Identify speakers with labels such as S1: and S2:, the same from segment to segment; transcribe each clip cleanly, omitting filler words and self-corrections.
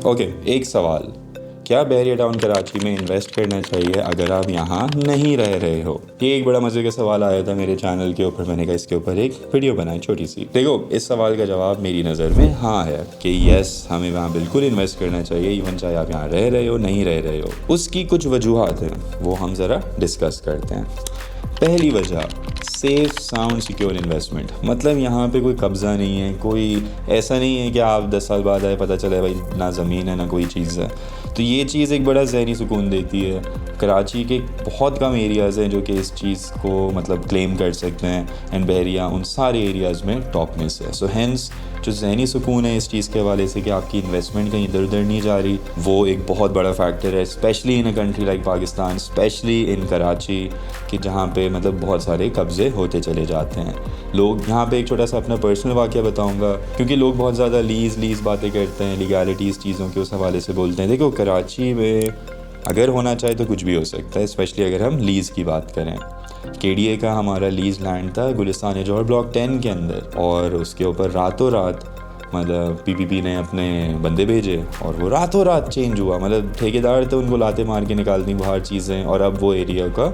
S1: Okay, एक सवाल, क्या बहरिया टाउन कराची में इन्वेस्ट करना चाहिए अगर आप यहाँ नहीं रह रहे हो? ये एक बड़ा मज़े का सवाल आया था मेरे चैनल के ऊपर। मैंने कहा इसके ऊपर एक वीडियो बनाई छोटी सी। देखो, इस सवाल का जवाब मेरी नज़र में हाँ है कि यस, हमें वहाँ बिल्कुल इन्वेस्ट करना चाहिए, इवन चाहे आप यहाँ रह रहे हो नहीं रह रहे हो। उसकी कुछ वजूहात हैं, वो हम ज़रा डिस्कस करते हैं। पहली वजह, सेफ साउंड सिक्योर इन्वेस्टमेंट। मतलब यहाँ पे कोई कब्ज़ा नहीं है, कोई ऐसा नहीं है कि आप 10 साल बाद आए पता चले भाई ना ज़मीन है ना कोई चीज़ है। तो ये चीज़ एक बड़ा ज़हनी सुकून देती है। कराची के बहुत कम एरियाज़ हैं जो कि इस चीज़ को मतलब क्लेम कर सकते हैं, एंड बहरिया उन सारे एरियाज़ में टॉप में से है। सो हैंस जो ज़हनी सुकून है इस चीज़ के हवाले से कि आपकी इन्वेस्टमेंट कहीं इधर उधर नहीं जा रही, वो एक बहुत बड़ा फैक्टर है, specially in a country like Pakistan, specially in Karachi, कि जहाँ पे मतलब बहुत सारे कब्ज़े होते चले जाते हैं। लोग यहाँ पे एक छोटा सा अपना पर्सनल वाक़या बताऊँगा, क्योंकि लोग बहुत ज़्यादा लीज़ बातें करते हैं, लीगैलिटीज़ चीज़ों के उस हवाले से बोलते हैं। देखो, कराची में अगर होना चाहे तो कुछ भी हो सकता है, स्पेशली अगर हम लीज़ की बात करें। KDA का हमारा लीज़ लैंड था गुलिस्तान जौहर ब्लॉक 10 के अंदर, और उसके ऊपर रातों रात मतलब PPP ने अपने बंदे भेजे और वो रातों रात चेंज हुआ। मतलब ठेकेदार थे, उनको लाते मार के निकाल दी बाहर चीज़ें, और अब वो एरिया का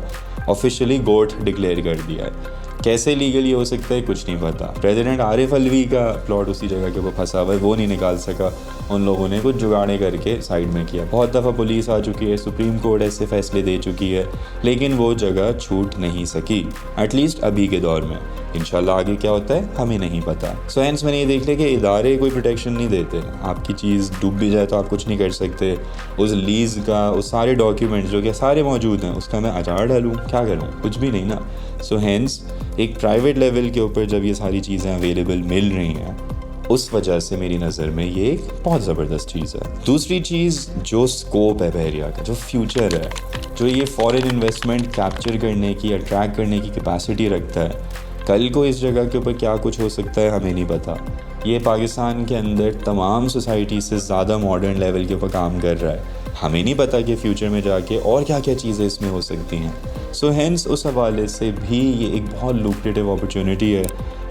S1: ऑफिशियली गोट डिक्लेयर कर दिया है। कैसे लीगली हो सकता है कुछ नहीं पता। प्रेसिडेंट आरिफ अलवी का प्लॉट उसी जगह के ऊपर फंसा हुआ है, वो नहीं निकाल सका। उन लोगों ने कुछ जुगाड़े करके साइड में किया। बहुत दफ़ा पुलिस आ चुकी है, सुप्रीम कोर्ट ऐसे फैसले दे चुकी है, लेकिन वो जगह छूट नहीं सकी, एटलीस्ट अभी के दौर में। इंशाल्लाह आगे क्या होता है हमें नहीं पता। सो हैंस मैंने ये देख लिया कि इदारे कोई प्रोटेक्शन नहीं देते। आपकी चीज़ डूब भी जाए तो आप कुछ नहीं कर सकते। उस लीज़ का उस सारे डॉक्यूमेंट्स जो कि सारे मौजूद हैं, उसका मैं अचार डालूँ, क्या करूँ? कुछ भी नहीं ना। सो हैंस एक प्राइवेट लेवल के ऊपर जब ये सारी चीज़ें अवेलेबल मिल रही हैं, उस वजह से मेरी नज़र में ये एक बहुत ज़बरदस्त चीज़ है। दूसरी चीज़, जो स्कोप है बहरिया का, जो फ्यूचर है, जो ये फॉरेन इन्वेस्टमेंट कैप्चर करने की, अट्रैक्ट करने की कैपेसिटी रखता है। कल को इस जगह के ऊपर क्या कुछ हो सकता है हमें नहीं पता। ये पाकिस्तान के अंदर तमाम सोसाइटी से ज़्यादा मॉडर्न लेवल के ऊपर काम कर रहा है। हमें नहीं पता कि फ्यूचर में जाके और क्या क्या चीज़ें इसमें हो सकती हैं। सो हैंस उस हवाले से भी ये एक बहुत लुक्रेटिव अपॉर्चुनिटी है।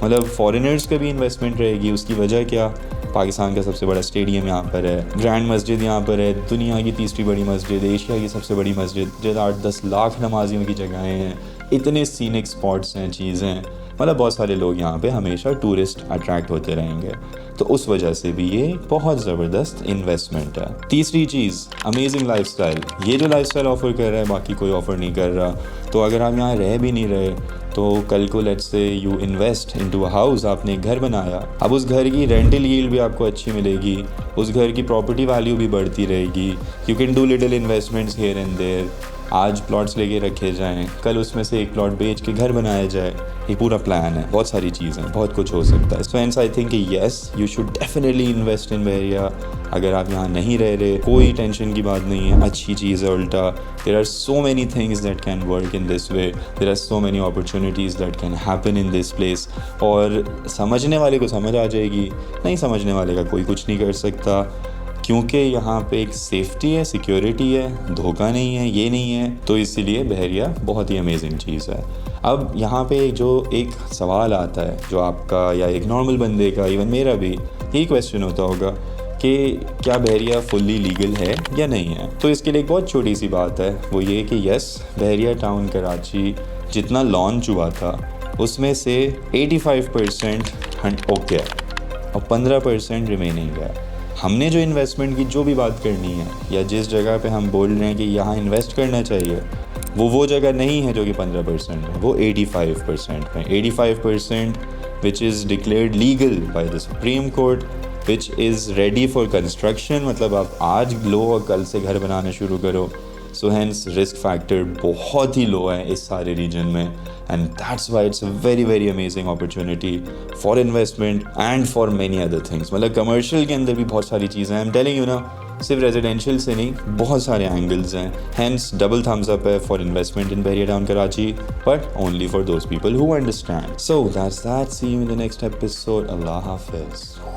S1: मतलब फॉरेनर्स का भी इन्वेस्टमेंट रहेगी। उसकी वजह क्या? पाकिस्तान का सबसे बड़ा स्टेडियम यहाँ पर है, ग्रैंड मस्जिद यहाँ पर है, दुनिया की तीसरी बड़ी मस्जिद, एशिया की सबसे बड़ी मस्जिद, जो 8-10 लाख नमाजियों की जगहें हैं, इतने सीनिक स्पॉट्स हैं, चीज़ें, मतलब बहुत सारे लोग यहाँ पे हमेशा टूरिस्ट अट्रैक्ट होते रहेंगे। तो उस वजह से भी ये बहुत ज़बरदस्त इन्वेस्टमेंट है। तीसरी चीज़, अमेजिंग लाइफस्टाइल। ये जो लाइफस्टाइल ऑफ़र कर रहा है बाकी कोई ऑफ़र नहीं कर रहा। तो अगर आप यहाँ रह भी नहीं रहे तो कल को let's say you invest into a house, आपने एक घर बनाया, अब उस घर की रेंटल यील्ड भी आपको अच्छी मिलेगी, उस घर की प्रॉपर्टी वैल्यू भी बढ़ती रहेगी। You can do little investments here and there. आज प्लॉट्स लेके रखे जाएं, कल उसमें से एक प्लॉट बेच के घर बनाया जाए। ये पूरा प्लान है, बहुत सारी चीज़ें, बहुत कुछ हो सकता है। So hence I think yes, you should definitely invest in Bahria. अगर आप यहाँ नहीं रह रहे, कोई टेंशन की बात नहीं है, अच्छी चीज़ है उल्टा। There are so many things that can work in this way, there are so many opportunities that can happen in this place. और समझने वाले को समझ आ जाएगी, नहीं समझने वाले का कोई कुछ नहीं कर सकता, क्योंकि यहाँ पे एक सेफ्टी है, सिक्योरिटी है, धोखा नहीं है, ये नहीं है। तो इसीलिए बहरिया बहुत ही अमेजिंग चीज़ है। अब यहाँ पे जो एक सवाल आता है, जो आपका या एक नॉर्मल बंदे का, इवन मेरा भी यही क्वेश्चन होता होगा कि क्या बहरिया फुल्ली लीगल है या नहीं है। तो इसके लिए एक बहुत छोटी सी बात है, वो ये कि यस, बहरिया टाउन कराची जितना लॉन्च हुआ था उसमें से 85% ओके है और 15% रिमेनिंग है। हमने जो इन्वेस्टमेंट की जो भी बात करनी है, या जिस जगह पे हम बोल रहे हैं कि यहाँ इन्वेस्ट करना चाहिए, वो जगह नहीं है जो कि 15% है, वो 85% है। 85% which is declared legal by the supreme court, which is ready for construction. मतलब आप आज लो और कल से घर बनाना शुरू करो। सो हैंस रिस्क फैक्टर बहुत ही लो है इस सारे रीजन में, and that's why it's a very very amazing opportunity for investment and for many other things. मतलब कमर्शियल के अंदर भी बहुत सारी चीज़ें हैं, आई एम टेलिंग यू ना, सिर्फ रेजिडेंशियल से नहीं, बहुत सारे एंगल्स हैं। हैंस डबल थम्स अप है for investment in Bahria Town Karachi, but only for those people who understand. So that's that, see you in the next episode. अल्लाह हाफिज़।